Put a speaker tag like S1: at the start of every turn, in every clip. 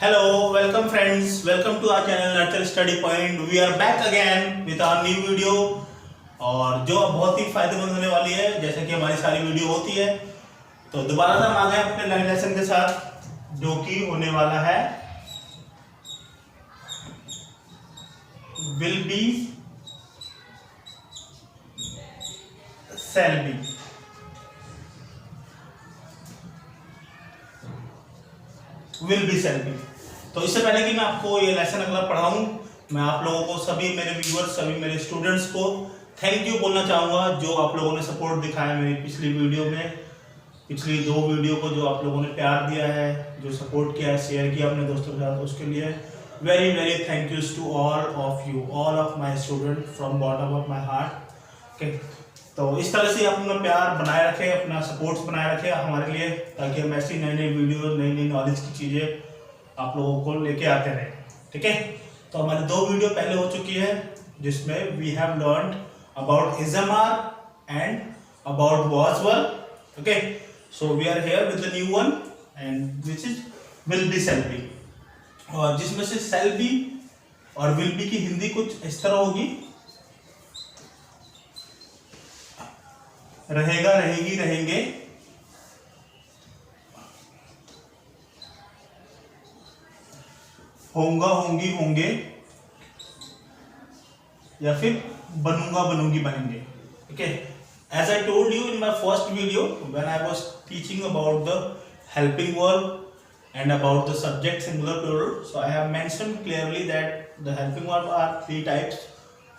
S1: Hello, welcome friends, welcome to our channel Nurture Study Point. We are back again with our new video और जो बहुत ही फायदेमंद होने वाली है जैसे कि हमारी सारी वीडियो होती है। तो दोबारा से हम आ गए अपने नए लेसन के साथ जो कि होने वाला है will be shall B. Will be shall B. तो इससे पहले कि मैं आपको ये लेसन अगला पढ़ाऊं, मैं आप लोगों को सभी मेरे व्यूअर्स सभी मेरे स्टूडेंट्स को थैंक यू बोलना चाहूँगा जो आप लोगों ने सपोर्ट दिखाया मेरी पिछली वीडियो में, पिछली 2 वीडियो को जो आप लोगों ने प्यार दिया है, जो सपोर्ट किया है, शेयर किया अपने दोस्तों के साथ, उसके लिए very very thank yous to all of you, all of my student from bottom of my heart. Okay, तो इस तरह से आप अपना प्यार बनाए रखें, अपना सपोर्ट्स बनाए रखें हमारे लिए, ताकि हम ऐसी नई नई वीडियो नई नई नॉलेज की चीज़ें आप लोगों को लेके आते रहे। ठीक है, तो हमारी 2 वीडियो पहले हो चुकी है जिसमें वी हैव लर्नड अबाउट इजमार and about Wordsworth. Okay, so we are here with the new one and which is will be shall be, और जिसमें से शैल बी और विल बी की हिंदी कुछ इस तरह होगी, रहेगा, रहेगी, रहेंगे, होगा, होंगी, होंगे, या फिर बनूंगा, बनूंगी, बनेंगे। Okay, as I told you in my first video when I was teaching about the helping verb and about the subject singular plural, so I have mentioned clearly that the helping verb are 3 types.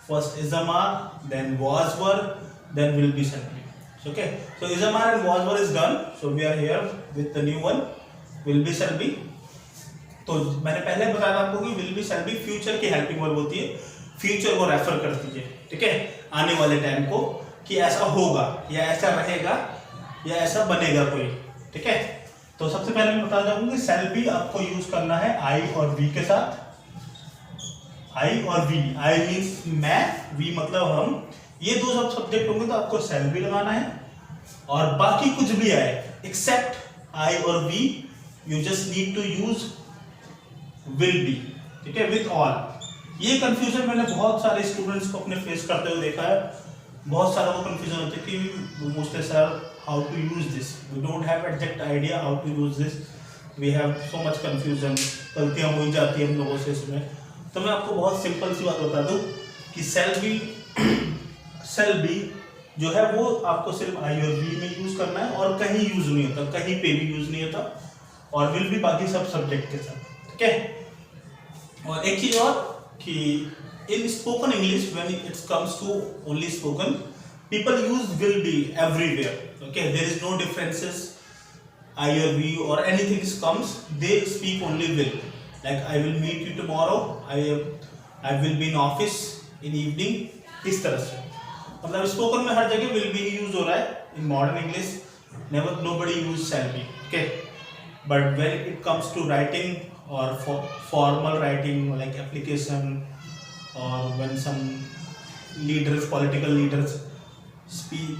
S1: First is are, then was were, then will be shall be. Okay, so is are and was were is done, so we are here with the new one will be shall be. तो मैंने पहले बताया आपको कि will be shall be future की helping verb होती है, future को रेफर करती है। ठीक है, आने वाले टाइम को कि ऐसा होगा या ऐसा रहेगा या ऐसा बनेगा कोई। ठीक है, तो सबसे पहले मैं बता दूंगा कि शैल बी आपको यूज करना है आई और वी के साथ। आई और वी, आई मीन्स मैं, वी मतलब हम, ये 2 सब सब्जेक्ट होंगे तो आपको शैल बी लगाना है, और बाकी कुछ भी आए एक्सेप्ट आई और we you just need to use will be. ठीक है, विथ ऑल। ये कंफ्यूजन मैंने बहुत सारे स्टूडेंट्स को अपने फेस करते हुए देखा है। बहुत सारा वो कंफ्यूजन होता है कि पूछते sir how to use this, we don't have exact idea how to use this, we have so much confusion, गलतियां हो ही जाती है हम लोगों से इसमें। तो मैं आपको बहुत सिंपल सी बात बता दूं कि शैल बी जो है वो आपको सिर्फ आई और वी में यूज करना है और कहीं यूज नहीं होता, कहीं पे भी यूज नहीं होता, और विल भी बाकी सब सब्जेक्ट के साथ। ठीक है, और एक चीज और कि in spoken English when it comes to only spoken, people use will be everywhere. Okay, there is no differences I or we or anything comes, they speak only will, like I will meet you tomorrow, I will be in office in evening, इस तरह से। मतलब spoken में हर जगह will be use हो रहा है। in modern English never nobody use shall be. Okay, but when it comes to writing or formal writing like application, or when some leaders, political leaders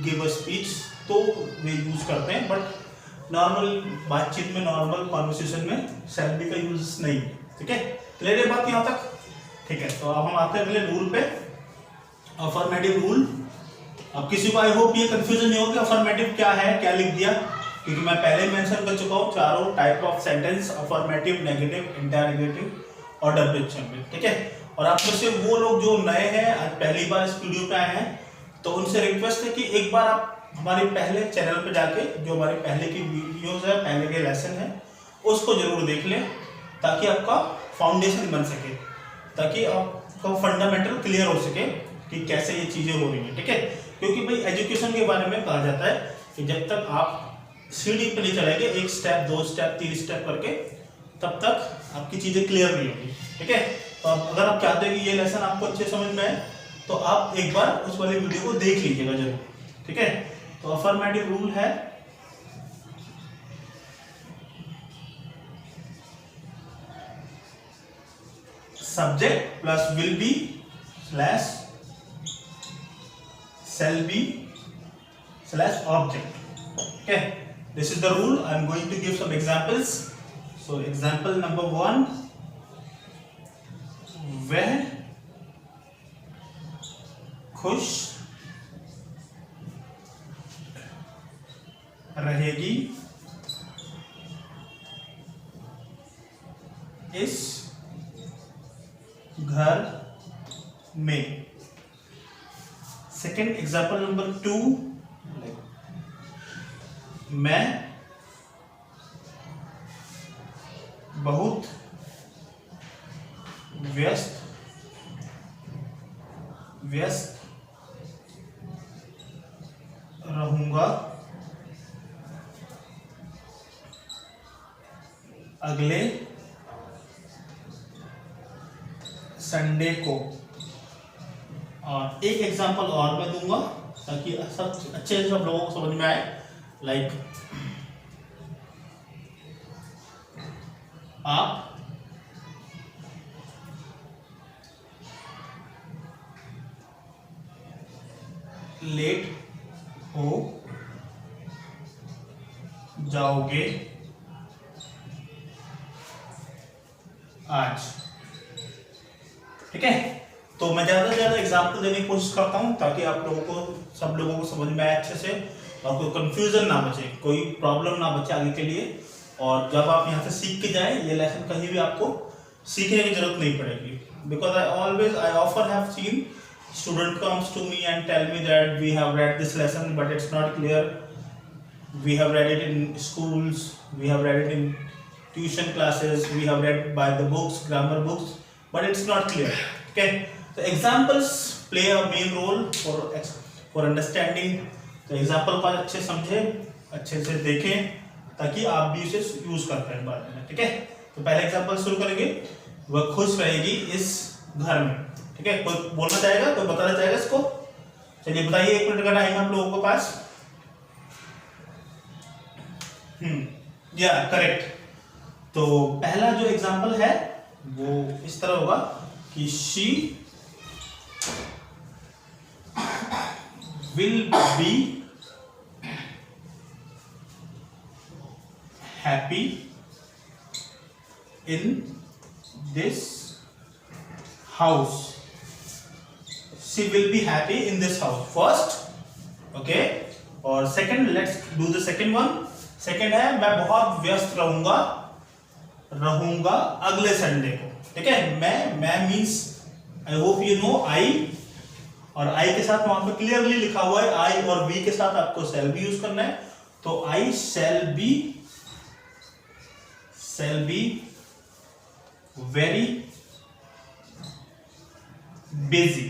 S1: give a speech, तो वे use करते हैं, but normal बातचीत में, normal conversation में shall be का use नहीं। ठीक है, क्लियर है बात यहाँ तक? ठीक है, तो अब हम आते हैं अगले रूल पे, अफर्मेटिव रूल। अब किसी को आई होप ये कंफ्यूजन नहीं हो कि अफर्मेटिव क्या है, क्या लिख दिया, क्योंकि मैं पहले मेंशन कर चुका हूँ चारों type of sentence, affirmative, negative, interrogative और डब्ल्यूएच में। ठीक है, और आप में से वो लोग जो नए हैं, आज पहली बार इस वीडियो पे आए हैं, तो उनसे रिक्वेस्ट है कि एक बार आप हमारे पहले चैनल पे जाके जो हमारे पहले की वीडियोस है, पहले के लेसन है, उसको जरूर देख लें, ताकि आपका फाउंडेशन बन सके, ताकि आपका फंडामेंटल क्लियर हो सके कि कैसे ये चीज़ें हो रही हैं। ठीक है, क्योंकि भाई एजुकेशन के बारे में कहा जाता है कि जब तक आप सीढ़ी पे नहीं चढ़ेंगे 1 स्टेप 2 स्टेप 3 स्टेप करके, तब तक आपकी चीज़ें क्लियर नहीं होगी। ठीक है, तो अगर आप चाहते हैं कि ये लेसन आपको अच्छे समझ में आए, तो आप एक बार उस वाली वीडियो को देख लीजिएगा जरूर। ठीक है, तो अफर्मेटिव रूल है subject plus will be slash shall be slash object. Okay, this is the rule. I am going to give some examples, so example number 1, वह खुश रहेगी इस घर में। सेकेंड एग्जाम्पल नंबर 2, मैं बहुत व्यस्त रहूंगा अगले संडे को। और एक एग्जांपल और मैं दूंगा ताकि सब अच्छे से सब लोगों को समझ में आए। लाइक आप लेट हो जाओगे आज। ठीक है, तो मैं ज्यादा से ज्यादा एग्जाम्पल देने की कोशिश करता हूं ताकि आप लोगों को, सब लोगों को समझ में आए अच्छे से और कोई कंफ्यूजन ना बचे, कोई प्रॉब्लम ना बचे आगे के लिए। और जब आप यहाँ से सीख के जाएं, ये लेसन कहीं भी आपको सीखने की जरूरत नहीं पड़ेगी। Because I offer have seen student comes to me and tell me that we have read this lesson but it's not clear. We have read it in schools, we have read it in tuition classes, we have read by the books, grammar books, but it's not clear. Okay, so examples play a main role for understanding. तो example को अच्छे समझें, अच्छे से देखें ताकि आप भी उसे यूज कर पाए बाद में। ठीक है, तो पहले एग्जाम्पल शुरू करेंगे। वह खुश रहेगी इस घर में। ठीक है, कोई बोलना चाहेगा, कोई बताना चाहेगा इसको? चलिए बताइए, 1 मिनट का टाइम है आप लोगों के पास। या करेक्ट। तो पहला जो एग्जांपल है वो इस तरह होगा कि she will be happy in this house. She will be happy in this house first, okay? और second, let's do the second one. Second है मैं बहुत व्यस्त रहूंगा अगले संडे को। ठीक है, मैं means I hope you know I, और I के साथ वहां पे क्लियरली लिखा हुआ है I, और V के साथ आपको shall be यूज करना है। तो I shall be very busy.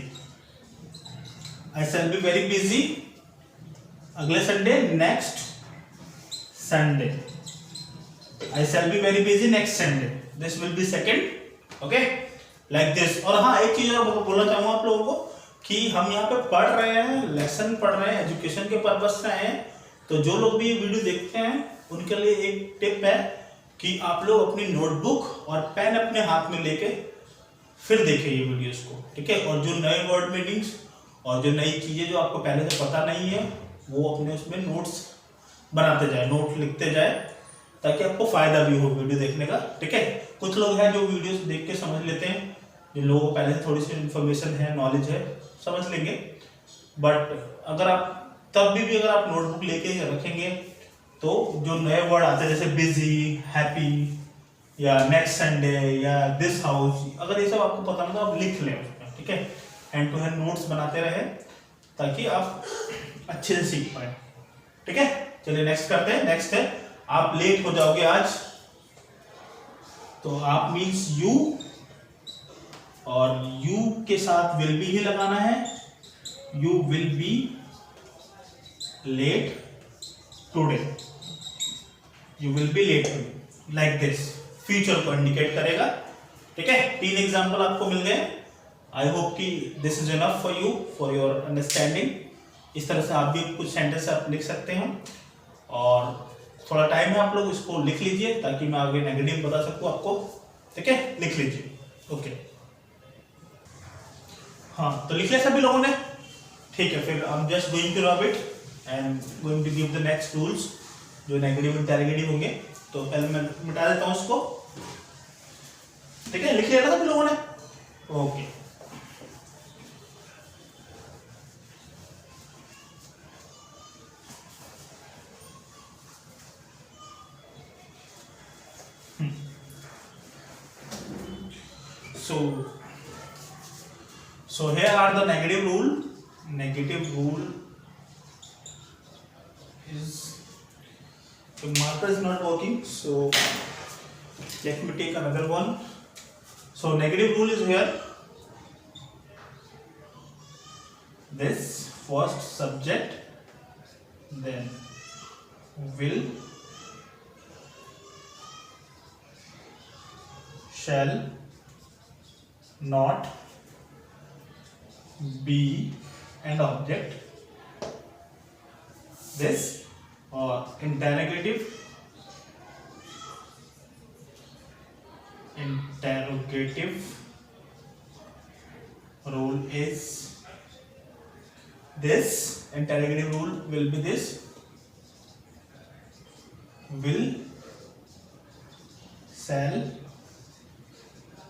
S1: I shall be very busy अगले Sunday, next Sunday. I shall be very busy next Sunday. This will be second, okay? Like this. और हाँ, एक चीज और बोलना चाहूंगा आप लोगों को कि हम यहाँ पे पढ़ रहे हैं, लेसन पढ़ रहे हैं, एजुकेशन के पर्पस से आए हैं। तो जो लोग भी ये वीडियो देखते हैं उनके लिए एक टिप है कि आप लोग अपनी नोटबुक और पेन अपने हाथ में लेके फिर देखें ये वीडियोस को। ठीक है, और जो नए वर्ड मीनिंग्स और जो नई चीजें जो आपको पहले से पता नहीं है वो अपने उसमें नोट्स बनाते जाए, नोट लिखते जाए, ताकि आपको फायदा भी हो वीडियो देखने का। ठीक है, कुछ लोग हैं जो वीडियोस देख के समझ लेते हैं, जिन लोगों को पहले से थोड़ी सी इन्फॉर्मेशन है, नॉलेज है, समझ लेंगे। बट अगर आप तब भी अगर आप नोटबुक लेके रखेंगे तो जो नए वर्ड आते हैं जैसे बिजी, हैप्पी या नेक्स्ट संडे या दिस हाउस, अगर ये सब आपको पता ना तो आप लिख लें उसमें। ठीक है, हैंड टू हैंड नोट्स बनाते रहे ताकि आप अच्छे से सीख पाए। ठीक है, चलिए नेक्स्ट करते हैं। नेक्स्ट है आप लेट हो जाओगे आज। तो आप मीन्स यू, और यू के साथ विल बी ही लगाना है। You will be late today. You will be late today, like this, future को इंडिकेट करेगा। ठीक है, 3 एग्जाम्पल आपको मिल गए। आई होप कि this is enough for you, for your understanding. इस तरह से आप भी कुछ सेंटेंस आप लिख सकते हैं, और थोड़ा टाइम है, आप लोग इसको लिख लीजिए ताकि मैं आगे नेगेटिव बता सकूं आपको। ठीक है, लिख लीजिए। ओके, हाँ, तो लिख लिया सभी लोगों ने? ठीक है, फिर I am just going to rub it and going to give the next rules जो नेगेटिव इंटेरोगेटिव होंगे। तो पहले मैं मिटा देता हूँ इसको। ठीक है, लिख लिया था सभी लोगों ने? Okay. So here are the negative rule. Negative rule is, the marker is not working, so let me take another one. So negative rule is here. This first subject, then will, shall not, be and object. This interrogative rule is this. Interrogative rule will be this: will, shall,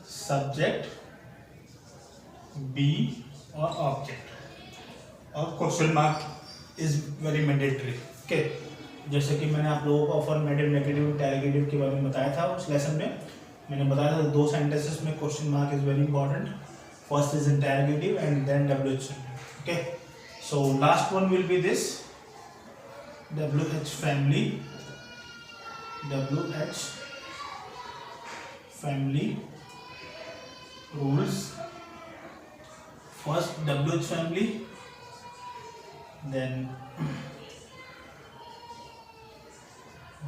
S1: subject, be or object, और question mark is very mandatory. Okay, जैसे कि मैंने आप लोगों को affirmative, negative, interrogative के बारे में बताया था उस लेसन में। मैंने बताया था दो सेंटेंसेस में question mark is very important. First is interrogative and then WH। Okay, so last one will be this WH family, WH family rules. First WH family, then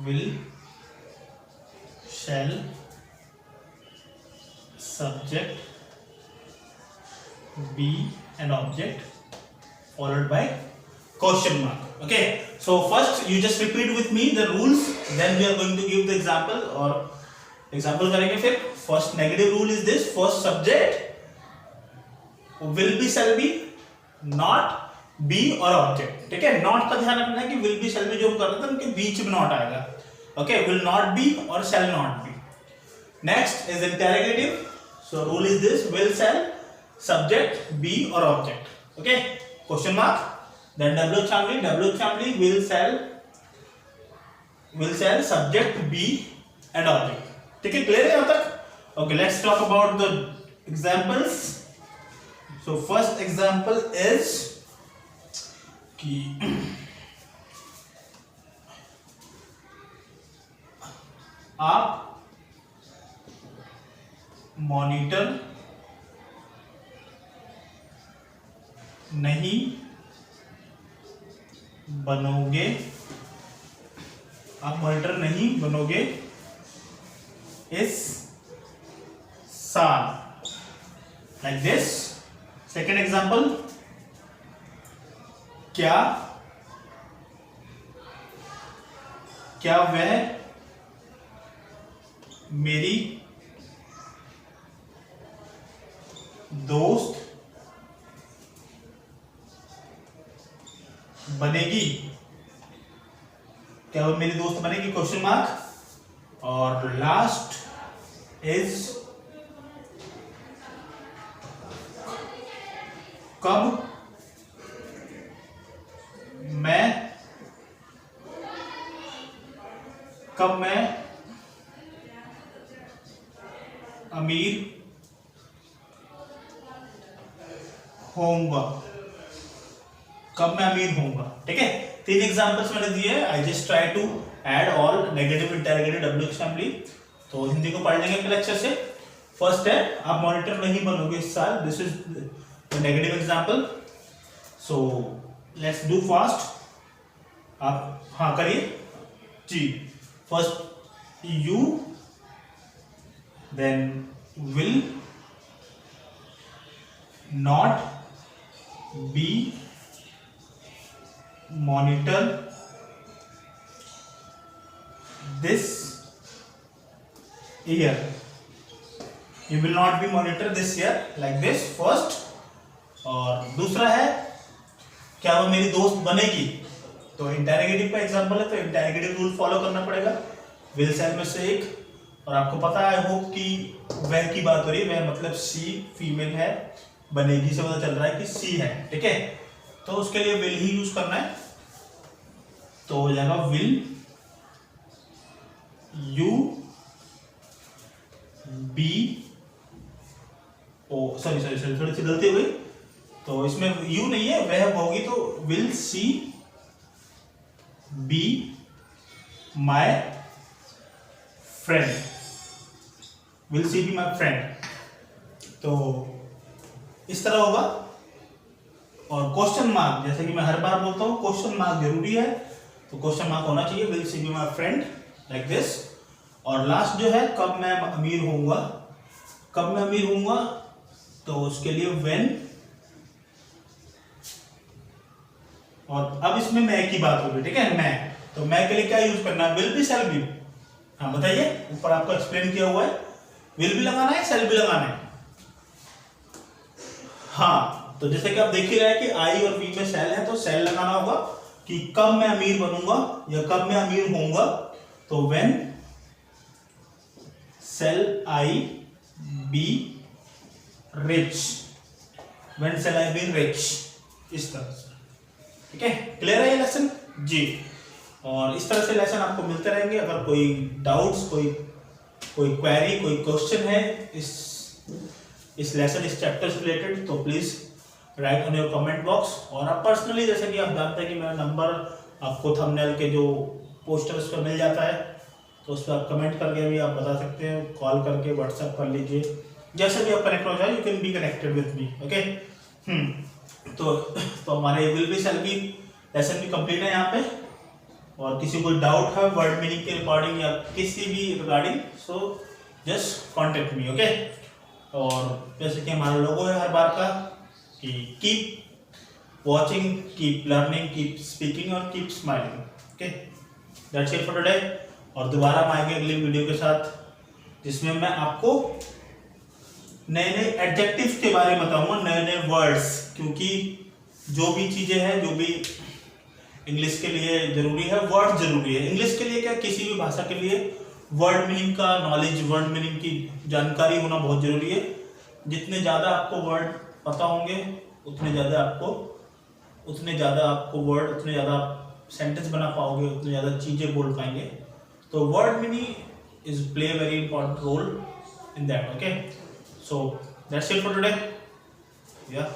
S1: will, shall, subject, be and object, followed by question mark. Okay, so first you just repeat with me the rules, then we are going to give the example और example करेंगे फिर। First negative rule is this: first subject will be, shall be, not, be और object। ठीक है, not का ध्यान रखना है कि will be, shall be जो हम कर रहे थे उनके बीच में not आएगा। ओके, will not be और shall not be। Next is interrogative, so rule is this: will, shall, subject, be और object। Okay, question mark, then WH family, will, shall, subject, be and object। ठीक है, clear है यहाँ तक? Okay, let's talk about the examples. So first example is कि आप monitor नहीं बनोगे, आप मॉनिटर नहीं बनोगे इस साल, like this। सेकेंड एग्जाम्पल, क्या वह मेरी दोस्त बनेगी, क्या वो मेरी दोस्त बनेगी, क्वेश्चन मार्क। और लास्ट इज कब मैं अमीर होऊंगा, कब मैं अमीर होऊंगा। ठीक है, तीन एग्जांपल्स मैंने दिए। I just try to add all negative, interrogative, WH family. तो हिंदी को पढ़ लेंगे फिर अच्छे से। फर्स्ट है, आप मॉनिटर नहीं बनोगे इस साल, this is the negative example. So let's do fast. आप हाँ करिए जी। First you, then will not be monitor this year, you will not be monitor this year, like this first। और दूसरा है, क्या वो मेरी दोस्त बनेगी, तो इंटेरोगेटिव का एग्जांपल है, तो इंटेरोगेटिव रूल फॉलो करना पड़ेगा। विल, शैल में से एक, और आपको पता है होप कि वह की बात हो रही है, वह मतलब सी फीमेल है, बनेगी से पता चल रहा है कि सी है, ठीक है। तो उसके लिए विल ही यूज करना है, तो हो जाएगा will you be, oh sorry sorry sorry थोड़ी सी गलती हो गई, तो इसमें यू नहीं है, वह होगी, तो will she be my friend, will she be my friend, तो इस तरह होगा। और क्वेश्चन मार्क, जैसे कि मैं हर बार बोलता हूँ क्वेश्चन मार्क जरूरी है, तो क्वेश्चन मार्क होना चाहिए, will she be my friend like this. और लास्ट जो है कब मैं अमीर होऊंगा, कब मैं अमीर होऊंगा, तो उसके लिए व्हेन, और अब इसमें मैं की बात होगी, ठीक है, मैं, तो मैं के लिए क्या यूज करना है, विल भी सेल भी। हाँ बताइए, ऊपर आपको एक्सप्लेन किया हुआ है, विल भी लगाना है सेल भी लगाना है। हाँ, तो जैसे कि आप देख ही रहे हैं कि आई और वी में सेल है, तो सेल लगाना होगा कि कब मैं अमीर बनूंगा या कब मैं अमीर होऊंगा, तो when shall I be rich, when shall I be rich, इस तरह से, ठीक है। क्लियर है ये लेसन जी। और इस तरह से लेसन आपको मिलते रहेंगे। अगर कोई डाउट्स, कोई क्वेरी, कोई क्वेश्चन है इस लेसन, इस चैप्टर से रिलेटेड, तो please right on your comment box. और आप पर्सनली, जैसे कि आप जानते हैं कि मेरा नंबर आपको थंबनेल के जो पोस्टर्स पे मिल जाता है, तो उस पर आप कमेंट करके भी आप बता सकते हैं, कॉल करके व्हाट्सएप कर लीजिए, जैसे भी आप कनेक्ट हो जाए, you can be connected with me, okay. तो हमारे विल बी सेल की लेसन भी कंप्लीट है यहाँ पे। और किसी को डाउट है वर्ड मीनिंग के रिकॉर्डिंग या किसी भी regarding, so just contact me, okay. और जैसे कि हमारा लोगो है हर बार का कि keep watching, keep learning, keep speaking और keep smiling, okay. That's it for today. और दोबारा हम आएंगे अगली वीडियो के साथ, जिसमें मैं आपको नए नए एडजेक्टिव्स के बारे में बताऊंगा, नए नए वर्ड्स, क्योंकि जो भी चीजें हैं, जो भी इंग्लिश के लिए जरूरी है, वर्ड जरूरी है। इंग्लिश के लिए क्या, किसी भी भाषा के लिए वर्ड मीनिंग का नॉलेज, वर्ड मीनिंग की जानकारी होना बहुत जरूरी है। जितने ज़्यादा आपको वर्ड पता होंगे, उतने ज़्यादा आपको वर्ड, उतने ज़्यादा सेंटेंस बना पाओगे, उतने ज़्यादा चीज़ें बोल पाएंगे। तो word meaning is play very important role in that, okay, so that's it for today, yeah।